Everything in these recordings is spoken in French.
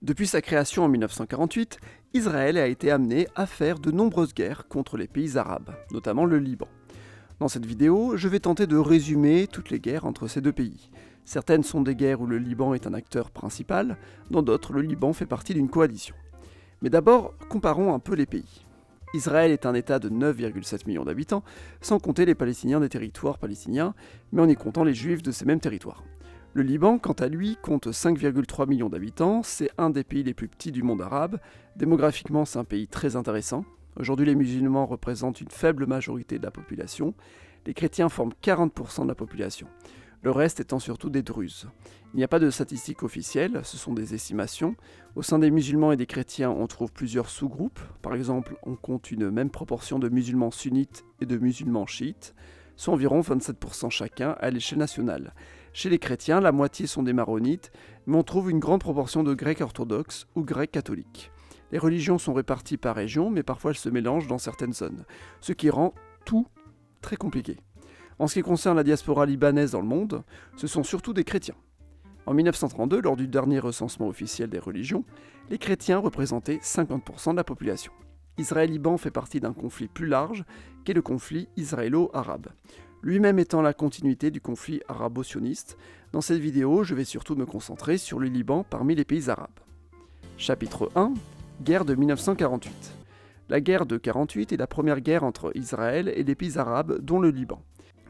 Depuis sa création en 1948, Israël a été amené à faire de nombreuses guerres contre les pays arabes, notamment le Liban. Dans cette vidéo, je vais tenter de résumer toutes les guerres entre ces deux pays. Certaines sont des guerres où le Liban est un acteur principal, dans d'autres, le Liban fait partie d'une coalition. Mais d'abord, comparons un peu les pays. Israël est un État de 9,7 millions d'habitants, sans compter les Palestiniens des territoires palestiniens, mais en y comptant les Juifs de ces mêmes territoires. Le Liban, quant à lui, compte 5,3 millions d'habitants, c'est un des pays les plus petits du monde arabe. Démographiquement, c'est un pays très intéressant. Aujourd'hui, les musulmans représentent une faible majorité de la population. Les chrétiens forment 40% de la population. Le reste étant surtout des Druzes. Il n'y a pas de statistiques officielles, ce sont des estimations. Au sein des musulmans et des chrétiens, on trouve plusieurs sous-groupes. Par exemple, on compte une même proportion de musulmans sunnites et de musulmans chiites, soit environ 27% chacun à l'échelle nationale. Chez les chrétiens, la moitié sont des maronites, mais on trouve une grande proportion de grecs orthodoxes ou grecs catholiques. Les religions sont réparties par région, mais parfois elles se mélangent dans certaines zones, ce qui rend tout très compliqué. En ce qui concerne la diaspora libanaise dans le monde, ce sont surtout des chrétiens. En 1932, lors du dernier recensement officiel des religions, les chrétiens représentaient 50% de la population. Israël-Liban fait partie d'un conflit plus large qu'est le conflit israélo-arabe, lui-même étant la continuité du conflit arabo-sioniste. Dans cette vidéo, je vais surtout me concentrer sur le Liban parmi les pays arabes. Chapitre 1 – Guerre de 1948. La guerre de 1948 est la première guerre entre Israël et les pays arabes, dont le Liban.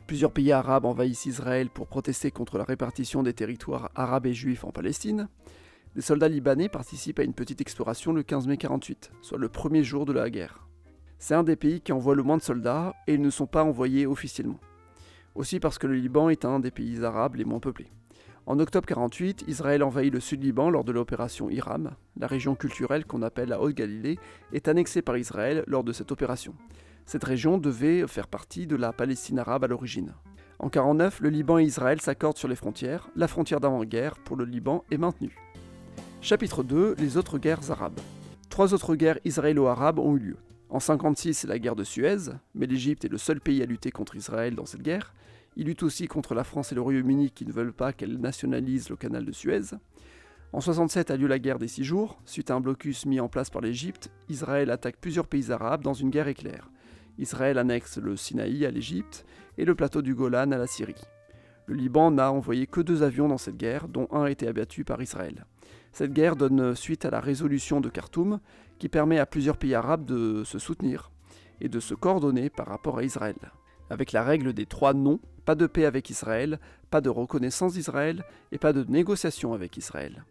Plusieurs pays arabes envahissent Israël pour protester contre la répartition des territoires arabes et juifs en Palestine. Des soldats libanais participent à une petite exploration le 15 mai 1948, soit le premier jour de la guerre. C'est un des pays qui envoie le moins de soldats et ils ne sont pas envoyés officiellement. Aussi parce que le Liban est un des pays arabes les moins peuplés. En octobre 1948, Israël envahit le sud-Liban lors de l'opération Hiram. La région culturelle qu'on appelle la Haute-Galilée est annexée par Israël lors de cette opération. Cette région devait faire partie de la Palestine arabe à l'origine. En 1949, le Liban et Israël s'accordent sur les frontières. La frontière d'avant-guerre pour le Liban est maintenue. Chapitre 2 – Les autres guerres arabes. 3 autres guerres israélo-arabes ont eu lieu. En 1956, c'est la guerre de Suez, mais l'Égypte est le seul pays à lutter contre Israël dans cette guerre. Il lutte aussi contre la France et le Royaume-Uni qui ne veulent pas qu'elle nationalise le canal de Suez. En 1967 a lieu la guerre des 6 jours. Suite à un blocus mis en place par l'Égypte, Israël attaque plusieurs pays arabes dans une guerre éclair. Israël annexe le Sinaï à l'Égypte et le plateau du Golan à la Syrie. Le Liban n'a envoyé que 2 avions dans cette guerre, dont un a été abattu par Israël. Cette guerre donne suite à la résolution de Khartoum, qui permet à plusieurs pays arabes de se soutenir et de se coordonner par rapport à Israël. Avec la règle des 3 non, pas de paix avec Israël, pas de reconnaissance d'Israël et pas de négociation avec Israël.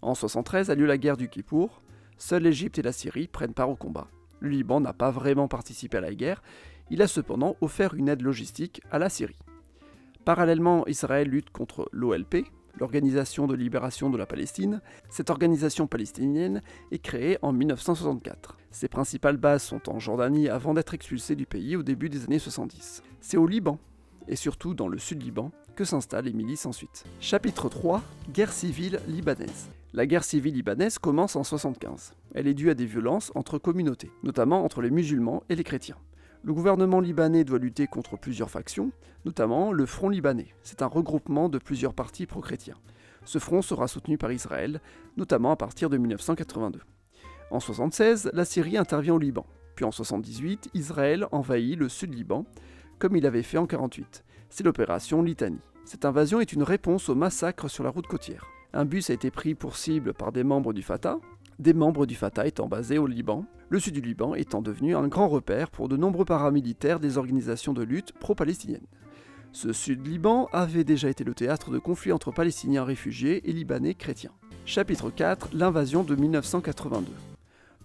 En 1973 a lieu la guerre du Kippour. Seuls l'Égypte et la Syrie prennent part au combat. Le Liban n'a pas vraiment participé à la guerre, il a cependant offert une aide logistique à la Syrie. Parallèlement, Israël lutte contre l'OLP, l'Organisation de libération de la Palestine. Cette organisation palestinienne est créée en 1964. Ses principales bases sont en Jordanie avant d'être expulsée du pays au début des années 70. C'est au Liban, et surtout dans le sud-Liban, que s'installent les milices ensuite. Chapitre 3 – Guerre civile libanaise. La guerre civile libanaise commence en 1975. Elle est due à des violences entre communautés, notamment entre les musulmans et les chrétiens. Le gouvernement libanais doit lutter contre plusieurs factions, notamment le Front libanais. C'est un regroupement de plusieurs partis pro-chrétiens. Ce front sera soutenu par Israël, notamment à partir de 1982. En 1976, la Syrie intervient au Liban. Puis en 1978, Israël envahit le sud-Liban, comme il avait fait en 1948. C'est l'opération Litanie. Cette invasion est une réponse au massacre sur la route côtière. Un bus a été pris pour cible par des membres du Fatah étant basés au Liban, le sud du Liban étant devenu un grand repère pour de nombreux paramilitaires des organisations de lutte pro-palestiniennes. Ce sud-Liban avait déjà été le théâtre de conflits entre Palestiniens réfugiés et Libanais chrétiens. Chapitre 4 – L'invasion de 1982.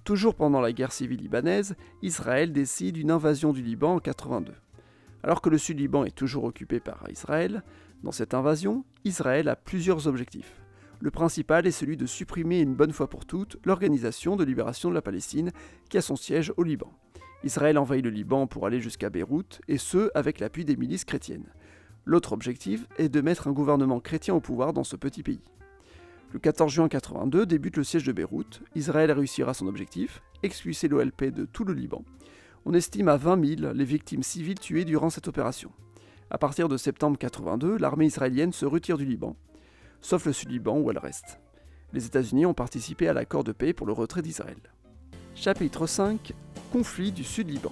Toujours pendant la guerre civile libanaise, Israël décide une invasion du Liban en 1982. Alors que le sud-Liban est toujours occupé par Israël, dans cette invasion, Israël a plusieurs objectifs. Le principal est celui de supprimer une bonne fois pour toutes l'Organisation de libération de la Palestine qui a son siège au Liban. Israël envahit le Liban pour aller jusqu'à Beyrouth, et ce, avec l'appui des milices chrétiennes. L'autre objectif est de mettre un gouvernement chrétien au pouvoir dans ce petit pays. Le 14 juin 1982 débute le siège de Beyrouth. Israël réussira son objectif, expulser l'OLP de tout le Liban. On estime à 20 000 les victimes civiles tuées durant cette opération. À partir de septembre 1982, l'armée israélienne se retire du Liban, sauf le sud-Liban où elle reste. Les États-Unis ont participé à l'accord de paix pour le retrait d'Israël. Chapitre 5. Conflit du Sud-Liban.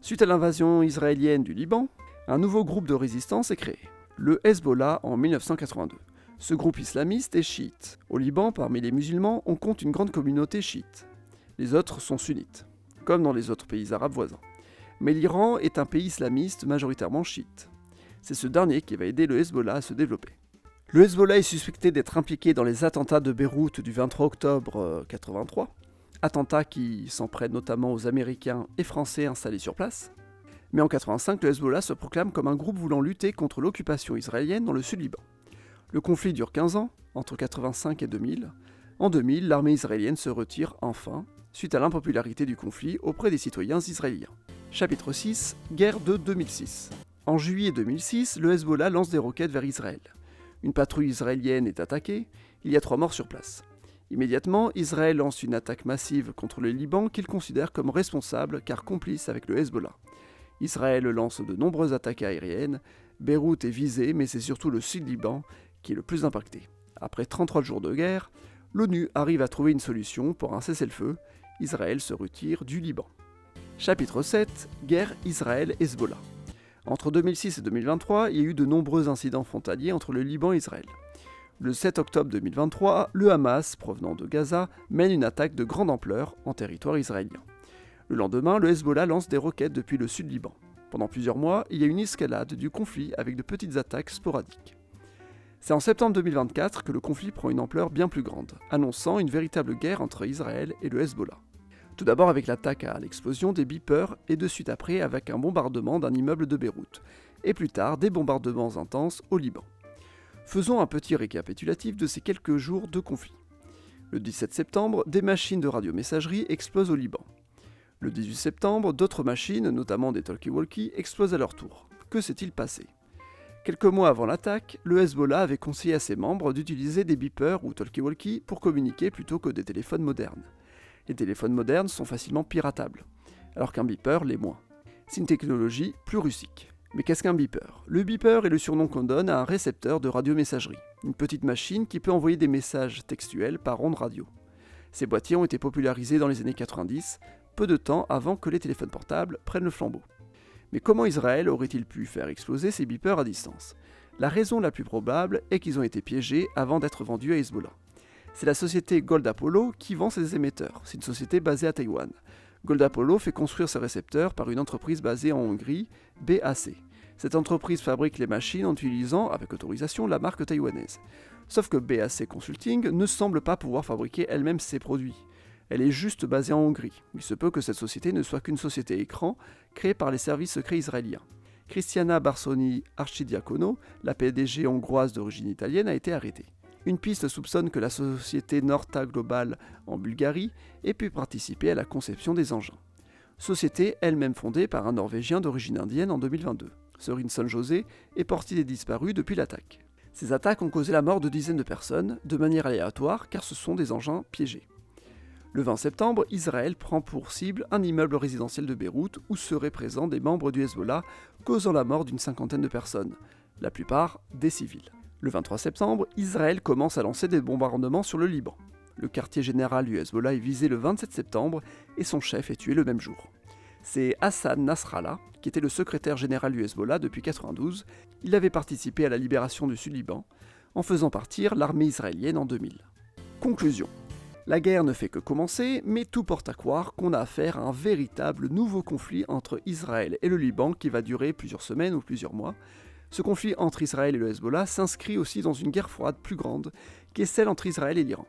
Suite à l'invasion israélienne du Liban, un nouveau groupe de résistance est créé, le Hezbollah en 1982. Ce groupe islamiste est chiite. Au Liban, parmi les musulmans, on compte une grande communauté chiite. Les autres sont sunnites, comme dans les autres pays arabes voisins. Mais l'Iran est un pays islamiste majoritairement chiite. C'est ce dernier qui va aider le Hezbollah à se développer. Le Hezbollah est suspecté d'être impliqué dans les attentats de Beyrouth du 23 octobre 1983, attentats qui s'en prennent notamment aux Américains et Français installés sur place. Mais en 1985, le Hezbollah se proclame comme un groupe voulant lutter contre l'occupation israélienne dans le sud-Liban. Le conflit dure 15 ans, entre 1985 et 2000. En 2000, l'armée israélienne se retire enfin, suite à l'impopularité du conflit auprès des citoyens israéliens. Chapitre 6. Guerre de 2006. En juillet 2006, le Hezbollah lance des roquettes vers Israël. Une patrouille israélienne est attaquée, il y a 3 morts sur place. Immédiatement, Israël lance une attaque massive contre le Liban qu'il considère comme responsable car complice avec le Hezbollah. Israël lance de nombreuses attaques aériennes, Beyrouth est visée mais c'est surtout le Sud-Liban qui est le plus impacté. Après 33 jours de guerre, l'ONU arrive à trouver une solution pour un cessez-le-feu, Israël se retire du Liban. Chapitre 7. Guerre Israël-Hezbollah. Entre 2006 et 2023, il y a eu de nombreux incidents frontaliers entre le Liban et Israël. Le 7 octobre 2023, le Hamas, provenant de Gaza, mène une attaque de grande ampleur en territoire israélien. Le lendemain, le Hezbollah lance des roquettes depuis le sud-Liban. Pendant plusieurs mois, il y a une escalade du conflit avec de petites attaques sporadiques. C'est en septembre 2024 que le conflit prend une ampleur bien plus grande, annonçant une véritable guerre entre Israël et le Hezbollah. Tout d'abord avec l'attaque à l'explosion des beepers et de suite après avec un bombardement d'un immeuble de Beyrouth, et plus tard des bombardements intenses au Liban. Faisons un petit récapitulatif de ces quelques jours de conflit. Le 17 septembre, des machines de radiomessagerie explosent au Liban. Le 18 septembre, d'autres machines, notamment des talkie-walkie, explosent à leur tour. Que s'est-il passé ? Quelques mois avant l'attaque, le Hezbollah avait conseillé à ses membres d'utiliser des beepers ou talkie-walkie pour communiquer plutôt que des téléphones modernes. Les téléphones modernes sont facilement piratables, alors qu'un beeper l'est moins. C'est une technologie plus rustique. Mais qu'est-ce qu'un beeper ? Le beeper est le surnom qu'on donne à un récepteur de radiomessagerie, une petite machine qui peut envoyer des messages textuels par ondes radio. Ces boîtiers ont été popularisés dans les années 90, peu de temps avant que les téléphones portables prennent le flambeau. Mais comment Israël aurait-il pu faire exploser ces beepers à distance ? La raison la plus probable est qu'ils ont été piégés avant d'être vendus à Hezbollah. C'est la société Gold Apollo qui vend ces émetteurs. C'est une société basée à Taïwan. Gold Apollo fait construire ces récepteurs par une entreprise basée en Hongrie, BAC. Cette entreprise fabrique les machines en utilisant, avec autorisation, la marque taïwanaise. Sauf que BAC Consulting ne semble pas pouvoir fabriquer elle-même ses produits. Elle est juste basée en Hongrie. Il se peut que cette société ne soit qu'une société écran créée par les services secrets israéliens. Christiana Barsoni Archidiakono, la PDG hongroise d'origine italienne, a été arrêtée. Une piste soupçonne que la société Norta Global en Bulgarie ait pu participer à la conception des engins. Société elle-même fondée par un Norvégien d'origine indienne en 2022. Sorinson José est porté des disparus depuis l'attaque. Ces attaques ont causé la mort de dizaines de personnes, de manière aléatoire car ce sont des engins piégés. Le 20 septembre, Israël prend pour cible un immeuble résidentiel de Beyrouth où seraient présents des membres du Hezbollah, causant la mort d'une 50aine de personnes, la plupart des civils. Le 23 septembre, Israël commence à lancer des bombardements sur le Liban. Le quartier général du Hezbollah est visé le 27 septembre et son chef est tué le même jour. C'est Hassan Nasrallah, qui était le secrétaire général du Hezbollah depuis 1992. Il avait participé à la libération du Sud-Liban, en faisant partir l'armée israélienne en 2000. Conclusion. La guerre ne fait que commencer, mais tout porte à croire qu'on a affaire à un véritable nouveau conflit entre Israël et le Liban qui va durer plusieurs semaines ou plusieurs mois. Ce conflit entre Israël et le Hezbollah s'inscrit aussi dans une guerre froide plus grande, qui est celle entre Israël et l'Iran.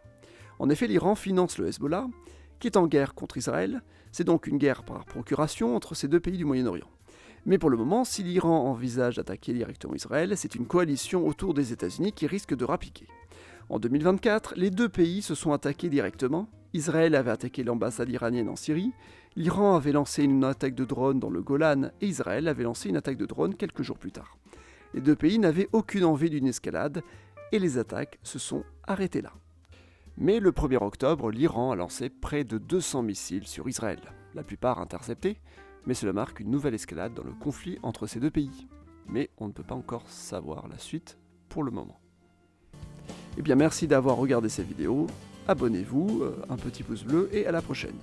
En effet, l'Iran finance le Hezbollah, qui est en guerre contre Israël. C'est donc une guerre par procuration entre ces deux pays du Moyen-Orient. Mais pour le moment, si l'Iran envisage d'attaquer directement Israël, c'est une coalition autour des États-Unis qui risque de rappliquer. En 2024, les deux pays se sont attaqués directement. Israël avait attaqué l'ambassade iranienne en Syrie, l'Iran avait lancé une attaque de drone dans le Golan et Israël avait lancé une attaque de drone quelques jours plus tard. Les deux pays n'avaient aucune envie d'une escalade et les attaques se sont arrêtées là. Mais le 1er octobre, l'Iran a lancé près de 200 missiles sur Israël, la plupart interceptés, mais cela marque une nouvelle escalade dans le conflit entre ces deux pays. Mais on ne peut pas encore savoir la suite pour le moment. Eh bien merci d'avoir regardé cette vidéo, abonnez-vous, un petit pouce bleu et à la prochaine.